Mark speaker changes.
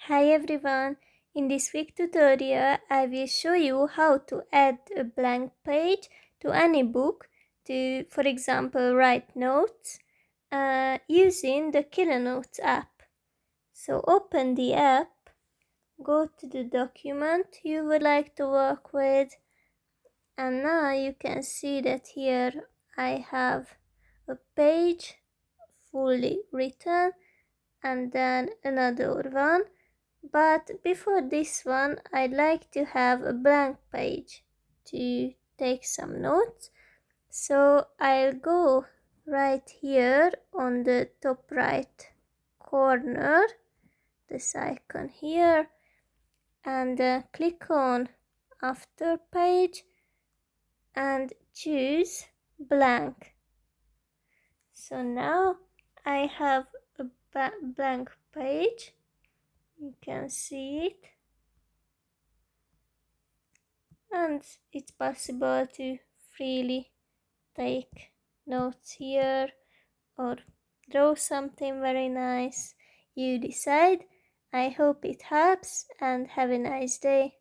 Speaker 1: Hi everyone, in this week tutorial I will show you how to add a blank page to any book to, for example, write notes using the Kilonotes app. So open the app, go to the document you would like to work with, and now you can see that here I have a page fully written and then another one. But before this one, I'd like to have a blank page to take some notes. So I'll go right here on the top right corner, this icon here, and click on After Page and choose Blank. So now I have a blank page. You can see it. And it's possible to freely take notes here or draw something very nice. You decide. I hope it helps and have a nice day.